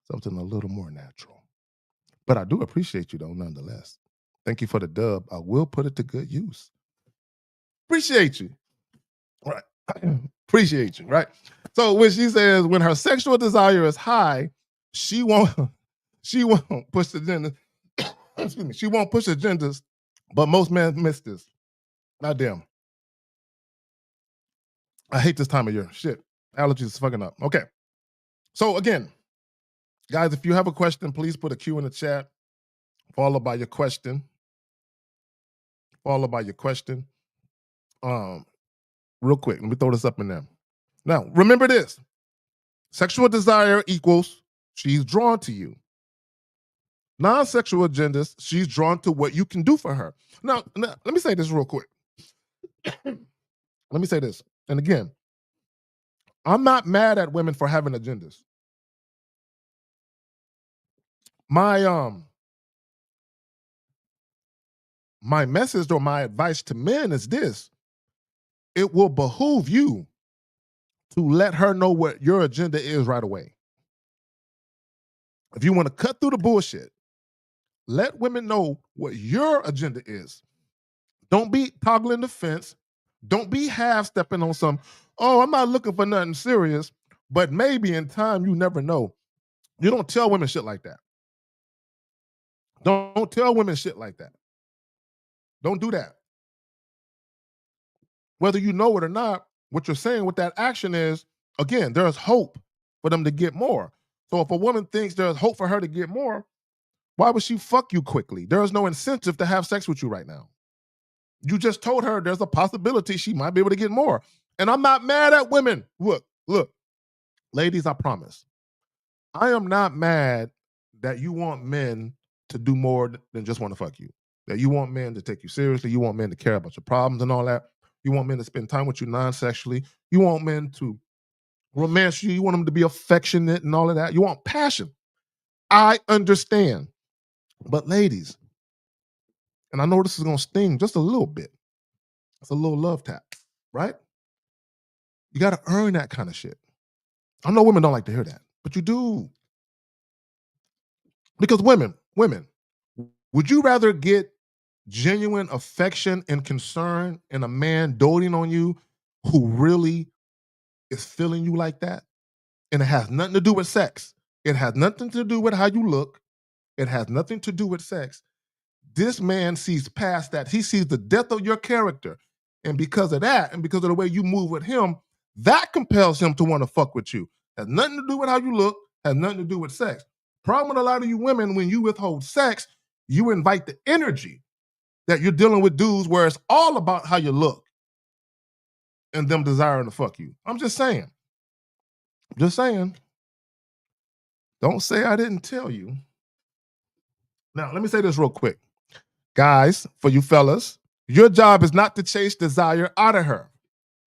Something a little more natural. But I do appreciate you though, nonetheless. Thank you for the dub. I will put it to good use. Appreciate you. Right. Appreciate you, right? So when she says when her sexual desire is high, she won't she won't push the agenda. Excuse me. She won't push agendas, but most men miss this. God damn. I hate this time of year. Shit. Allergies is fucking up. Okay. So again, guys, if you have a question, please put a Q in the chat, followed by your question. Followed by your question. Um, Real quick, let me throw this up in there. Now, remember this: sexual desire equals she's drawn to you. Non-sexual agendas, she's drawn to what you can do for her. Now, let me say this real quick. Let me say this. And again, I'm not mad at women for having agendas. My my message or my advice to men is this: it will behoove you to let her know what your agenda is right away. If you want to cut through the bullshit, let women know what your agenda is. Don't be toggling the fence. Don't be half stepping on some, oh, I'm not looking for nothing serious, but maybe in time, you never know. You don't tell women shit like that. Don't tell women shit like that. Don't do that. Whether you know it or not, what you're saying with that action is, again, there's hope for them to get more. So if a woman thinks there's hope for her to get more, why would she fuck you quickly? There is no incentive to have sex with you right now. You just told her there's a possibility she might be able to get more. And I'm not mad at women. Look, ladies, I promise. I am not mad that you want men to do more than just want to fuck you. That you want men to take you seriously. You want men to care about your problems and all that. You want men to spend time with you non-sexually. You want men to romance you. You want them to be affectionate and all of that. You want passion. I understand. But ladies, and I know this is going to sting just a little bit. It's a little love tap, right? You got to earn that kind of shit. I know women don't like to hear that, but you do. Because women, would you rather get genuine affection and concern in a man doting on you who really is feeling you like that? And it has nothing to do with sex. It has nothing to do with how you look. It has nothing to do with sex. This man sees past that. He sees the depth of your character. And because of that, and because of the way you move with him, that compels him to want to fuck with you. Has nothing to do with how you look, has nothing to do with sex. Problem with a lot of you women, when you withhold sex, you invite the energy that you're dealing with dudes where it's all about how you look and them desiring to fuck you. I'm just saying. Just saying. Don't say I didn't tell you. Now, let me say this real quick. Guys, for you fellas, your job is not to chase desire out of her.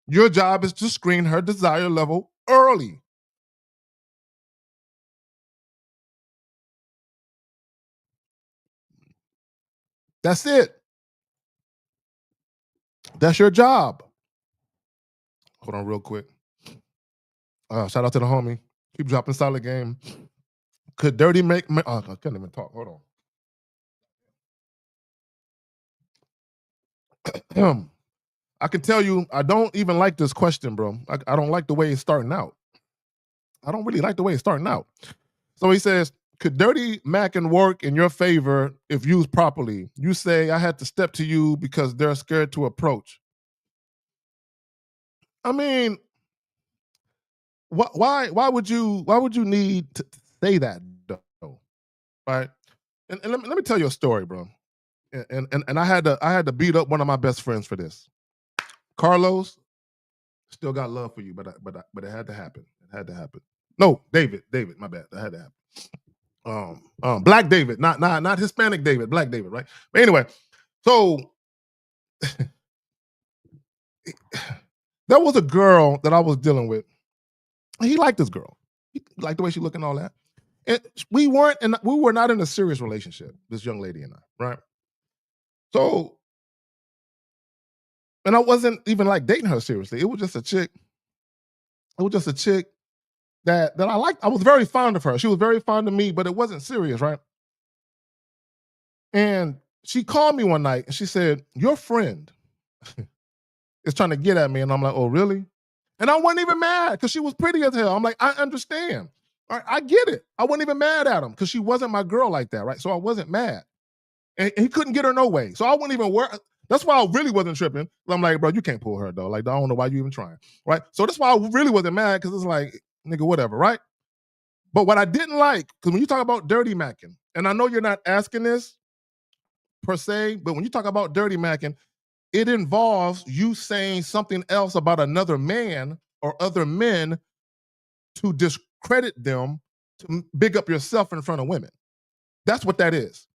Your job is to screen her desire level early. That's it. That's your job. Hold on real quick. Shout out to the homie. Keep dropping solid game. Could Dirty make? Oh, I can't even talk. Hold on. I can tell you, I don't even like this question, bro. I don't like the way it's starting out. I don't really like the way it's starting out. So he says, could dirty macking work in your favor if used properly? You say I had to step to you because they're scared to approach. I mean, why would you need to say that though? Right? And let me tell you a story, bro. And I had to beat up one of my best friends for this. Carlos, still got love for you, but it had to happen. It had to happen. No, David, my bad. That had to happen. Black David, not Hispanic David, Black David, right? But anyway, so there was a girl that I was dealing with. He liked this girl. He liked the way she looked and all that. And we were not in a serious relationship, this young lady and I, right? So, and I wasn't even like dating her seriously. It was just a chick. It was just a chick that I liked. I was very fond of her. She was very fond of me, but it wasn't serious, right? And she called me one night and she said, "Your friend is trying to get at me." And I'm like, "Oh, really?" And I wasn't even mad because she was pretty as hell. I'm like, I understand. All right, I get it. I wasn't even mad at him because she wasn't my girl like that, right? So I wasn't mad. And he couldn't get her no way. So I wasn't even worried. That's why I really wasn't tripping. I'm like, bro, you can't pull her though. Like, I don't know why you even trying, right? So that's why I really wasn't mad because it's like, nigga, whatever, right? But what I didn't like, because when you talk about dirty macking, and I know you're not asking this per se, but when you talk about dirty macking, it involves you saying something else about another man or other men to discredit them, to big up yourself in front of women. That's what that is.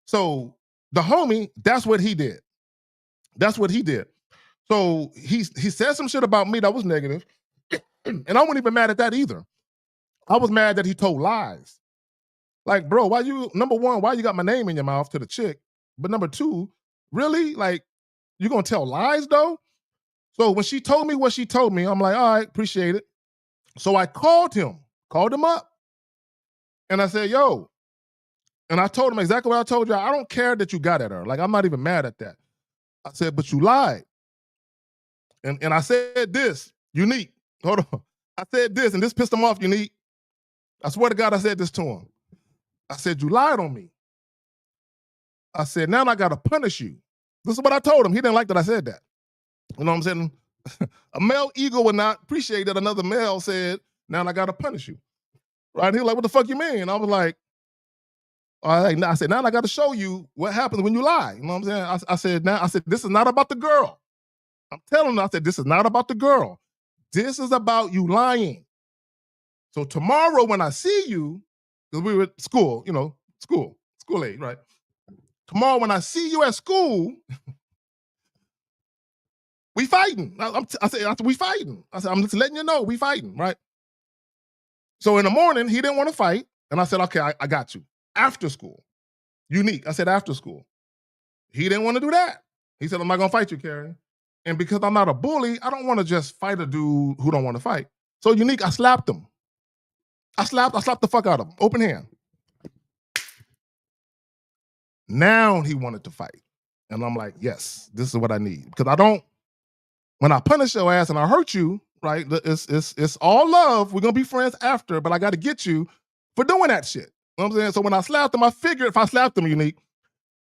So the homie, that's what he did. That's what he did. So he said some shit about me that was negative, and I wasn't even mad at that either. I was mad that he told lies. Like, bro, why you number one, why you got my name in your mouth to the chick? But number two, really? Like, you gonna tell lies though? So when she told me what she told me, I'm like, all right, appreciate it. So I called him up, and I said, yo, and I told him exactly what I told you. I don't care that you got at her. Like, I'm not even mad at that. I said, but you lied. And I said this, Unique. Hold on. I said this, and this pissed him off, Unique. I swear to God, I said this to him. I said, you lied on me. I said, now I gotta punish you. This is what I told him. He didn't like that I said that. You know what I'm saying? A male ego would not appreciate that another male said, now I gotta punish you. Right? He was like, what the fuck you mean? And I was like, all right, I said, now I gotta show you what happens when you lie. You know what I'm saying? I said, this is not about the girl. I'm telling him, I said, this is not about the girl. This is about you lying. So tomorrow when I see you, because we were at school, school age, right? Tomorrow when I see you at school, we fighting. I said, we fighting. I said, I'm just letting you know we fighting, right? So in the morning, he didn't want to fight. And I said, okay, I got you. After school. Unique. I said, after school. He didn't want to do that. He said, I'm not going to fight you, Karen. And because I'm not a bully, I don't want to just fight a dude who don't want to fight. So Unique, I slapped him. I slapped the fuck out of him. Open hand. Now he wanted to fight. And I'm like, yes, this is what I need. Because when I punish your ass and I hurt you, right, it's all love. We're going to be friends after, but I got to get you for doing that shit. You know what I'm saying? So when I slapped him, I figured if I slapped him, Unique,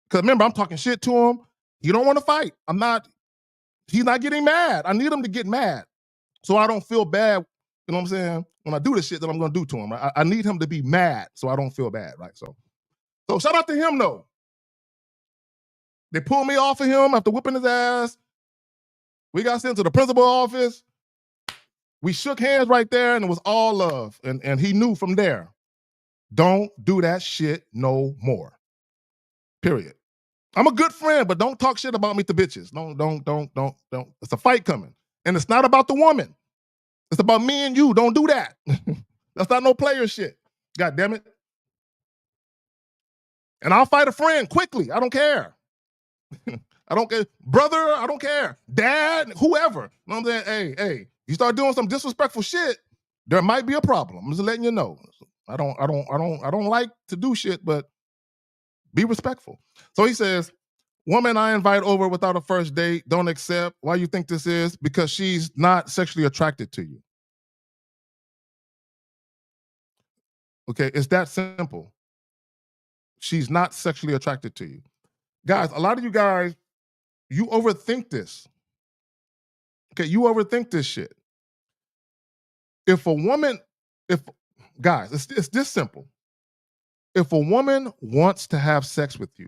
because remember, I'm talking shit to him. He don't want to fight. He's not getting mad. I need him to get mad so I don't feel bad, you know what I'm saying, when I do the shit that I'm going to do to him. Right? I need him to be mad so I don't feel bad, right? So shout out to him, though. They pulled me off of him after whipping his ass. We got sent to the principal office. We shook hands right there, and it was all love. And he knew from there, don't do that shit no more. Period. I'm a good friend, but don't talk shit about me to bitches. Don't. It's a fight coming. And it's not about the woman. It's about me and you. Don't do that. That's not no player shit. God damn it. And I'll fight a friend quickly. I don't care. I don't care. Brother, I don't care. Dad, whoever. You know what I'm saying? Hey, you start doing some disrespectful shit, There might be a problem. I'm just letting you know. I don't like to do shit, but be respectful. So he says, woman I invite over without a first date, don't accept. Why you think this is? Because she's not sexually attracted to you. Okay, it's that simple. She's not sexually attracted to you. Guys, a lot of you guys, you overthink this. Okay, you overthink this shit. If a woman, if guys, it's this simple. If a woman wants to have sex with you,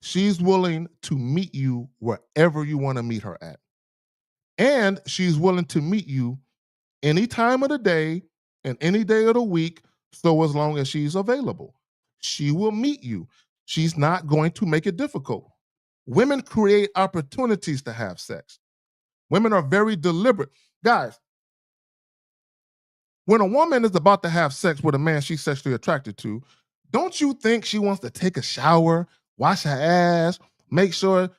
she's willing to meet you wherever you want to meet her at. And she's willing to meet you any time of the day and any day of the week, so as long as she's available. She will meet you. She's not going to make it difficult. Women create opportunities to have sex. Women are very deliberate. Guys, when a woman is about to have sex with a man she's sexually attracted to, don't you think she wants to take a shower, wash her ass, make sure,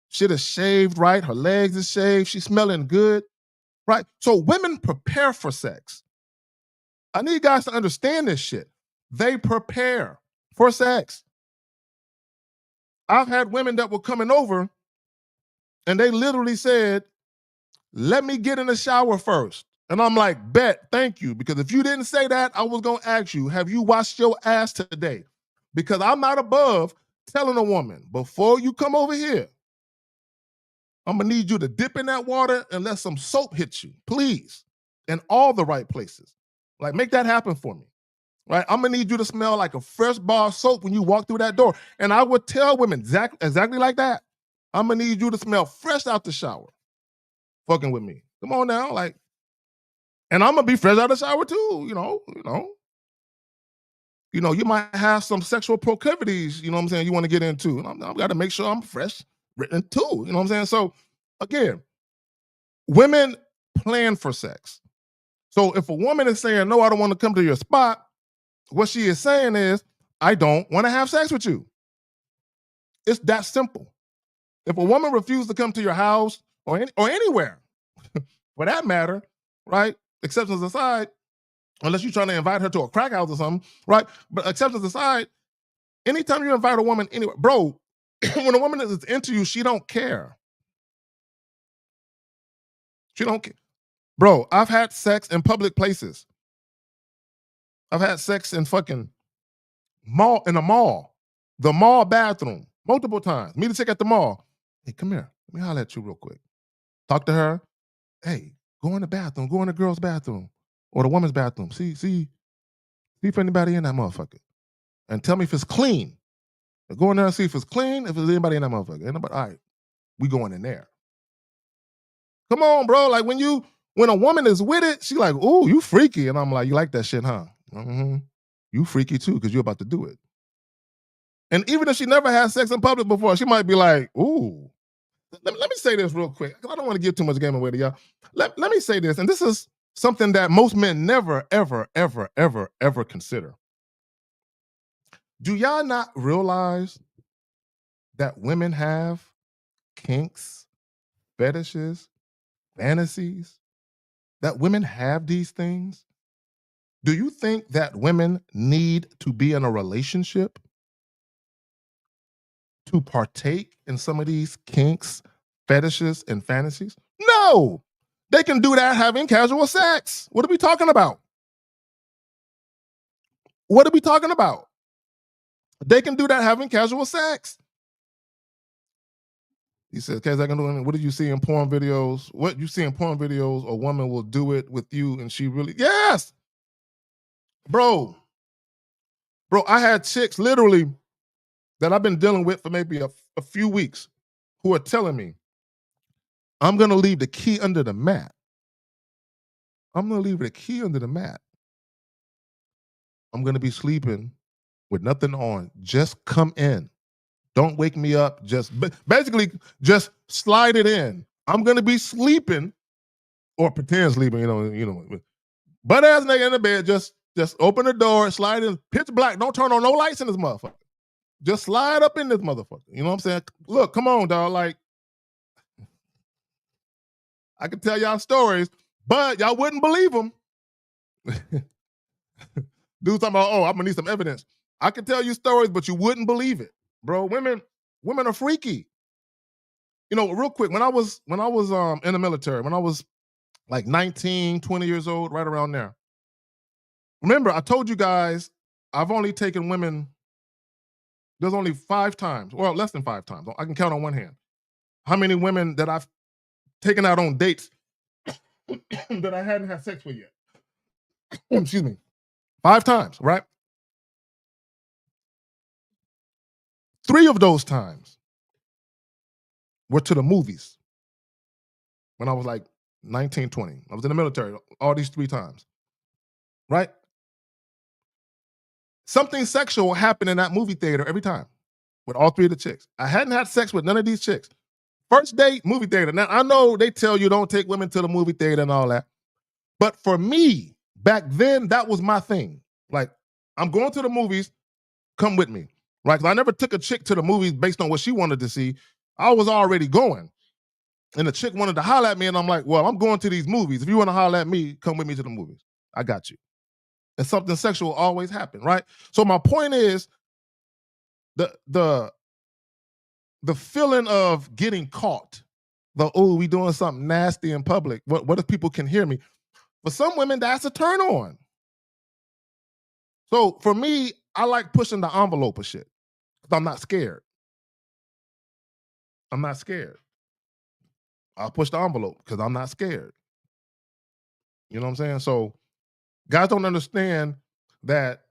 shit is shaved right, her legs is shaved, she's smelling good, right? So women prepare for sex. I need guys to understand this shit. They prepare for sex. I've had women that were coming over and they literally said, let me get in the shower first. And I'm like, bet, thank you. Because if you didn't say that, I was going to ask you, have you washed your ass today? Because I'm not above telling a woman, before you come over here, I'm going to need you to dip in that water and let some soap hit you, please, in all the right places. Like, make that happen for me, right? I'm going to need you to smell like a fresh bar of soap when you walk through that door. And I would tell women exactly like that. I'm going to need you to smell fresh out the shower, fucking with me. Come on now, like, and I'm gonna be fresh out of the shower too, you might have some sexual proclivities, you know what I'm saying, you want to get into. And I've got to make sure I'm fresh written too. You know what I'm saying? So again, women plan for sex. So if a woman is saying, no, I don't want to come to your spot, what she is saying is, I don't want to have sex with you. It's that simple. If a woman refuses to come to your house or anywhere, for that matter, right? Exceptions aside, unless you're trying to invite her to a crack house or something, right? But exceptions aside, anytime you invite a woman anywhere, bro, when a woman is into you, she don't care. She don't care. Bro, I've had sex in public places. I've had sex in fucking in a mall, the mall bathroom, multiple times. Meet a chick at the mall. Hey, come here. Let me holler at you real quick. Talk to her. Hey, go in the bathroom. Go in the girl's bathroom or the woman's bathroom. See if anybody in that motherfucker. And tell me if it's clean. Go in there and see if it's clean, if there's anybody in that motherfucker. Anybody? All right, we going in there. Come on, bro. Like when a woman is with it, she like, ooh, you freaky. And I'm like, you like that shit, huh? Mm-hmm. You freaky too, because you're about to do it. And even if she never had sex in public before, she might be like, ooh. Let me say this real quick, because I don't want to give too much game away to y'all. Let me say this, and this is something that most men never, ever, ever, ever, ever consider. Do y'all not realize that women have kinks, fetishes, fantasies? That women have these things? Do you think that women need to be in a relationship to partake in some of these kinks, fetishes, and fantasies? No! They can do that having casual sex. What are we talking about? What are we talking about? They can do that having casual sex. He says, "Kaz, I can do it. What did you see in porn videos? What you see in porn videos, a woman will do it with you and she really, yes, bro. Bro, I had chicks literally that I've been dealing with for maybe a few weeks who are telling me, I'm going to leave the key under the mat. I'm going to leave the key under the mat. I'm going to be sleeping with nothing on. Just come in. Don't wake me up. Basically, just slide it in. I'm going to be sleeping or pretend sleeping, butt ass nigga in the bed, just open the door, slide in, pitch black. Don't turn on no lights in this motherfucker. Just slide up in this motherfucker. You know what I'm saying? Look, come on, dog. Like, I can tell y'all stories, but y'all wouldn't believe them. Dude talking about, oh, I'm gonna need some evidence. I can tell you stories, but you wouldn't believe it, bro. Women are freaky. You know, real quick, when I was in the military, when I was like 19, 20 years old, right around there. Remember, I told you guys I've only taken women, there's only 5 times, well, less than 5 times. I can count on one hand. How many women that I've taken out on dates that I hadn't had sex with yet. Excuse me. 5 times, right? 3 of those times were to the movies when I was like 19, 20. I was in the military all these 3 times, right? Something sexual happened in that movie theater every time with all 3 of the chicks. I hadn't had sex with none of these chicks. First date, movie theater. Now, I know they tell you don't take women to the movie theater and all that. But for me, back then, that was my thing. Like, I'm going to the movies, come with me. Right? 'Cause I never took a chick to the movies based on what she wanted to see. I was already going. And the chick wanted to holler at me, and I'm like, well, I'm going to these movies. If you want to holler at me, come with me to the movies. I got you. And something sexual always happened, right? So my point is the the the feeling of getting caught. The oh, we doing something nasty in public. What if people can hear me? For some women, that's a turn on. So for me, I like pushing the envelope of shit. 'Cause I'm not scared. I'm not scared. I'll push the envelope because I'm not scared. You know what I'm saying? So guys don't understand that,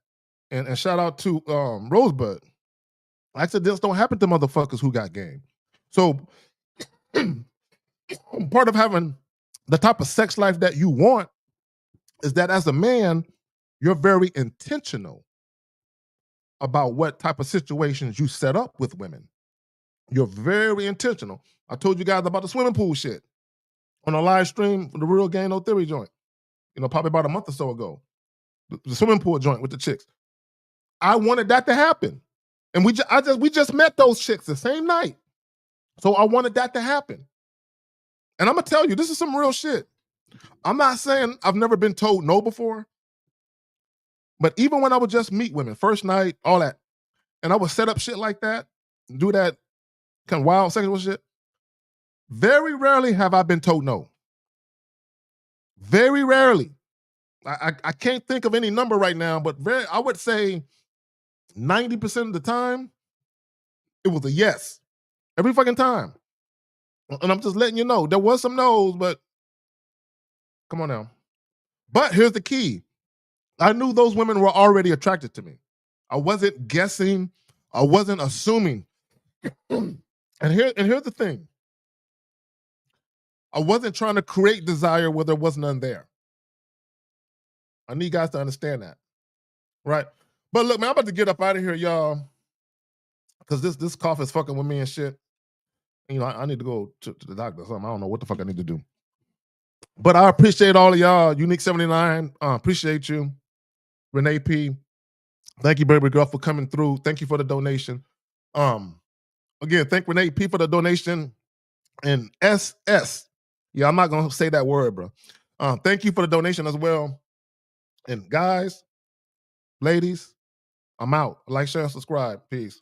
and shout out to Rosebud. Accidents don't happen to motherfuckers who got game. So part of having the type of sex life that you want is that as a man, you're very intentional about what type of situations you set up with women. You're very intentional. I told you guys about the swimming pool shit on a live stream for the Real Game No Theory joint. You know, probably about a month or so ago. The swimming pool joint with the chicks. I wanted that to happen, and we just met those chicks the same night. So I wanted that to happen. And I'm gonna tell you, this is some real shit. I'm not saying I've never been told no before, but even when I would just meet women, first night, all that, and I would set up shit like that, do that kind of wild sexual shit. Very rarely have I been told no. Very rarely. I can't think of any number right now, but I would say 90% of the time, it was a yes. Every fucking time. And I'm just letting you know, there was some no's, but come on now. But here's the key. I knew those women were already attracted to me. I wasn't guessing. I wasn't assuming. And here's the thing. I wasn't trying to create desire where there was none there. I need you guys to understand that. Right? But look, man, I'm about to get up out of here, y'all. Because this cough is fucking with me and shit. You know, I need to go to the doctor or something. I don't know what the fuck I need to do. But I appreciate all of y'all. Unique 79, appreciate you. Renee P. Thank you, baby girl, for coming through. Thank you for the donation. Again, thank Renee P for the donation. And SS. Yeah, I'm not gonna say that word, bro. Thank you for the donation as well. And guys, ladies, I'm out. Like, share, and subscribe. Peace.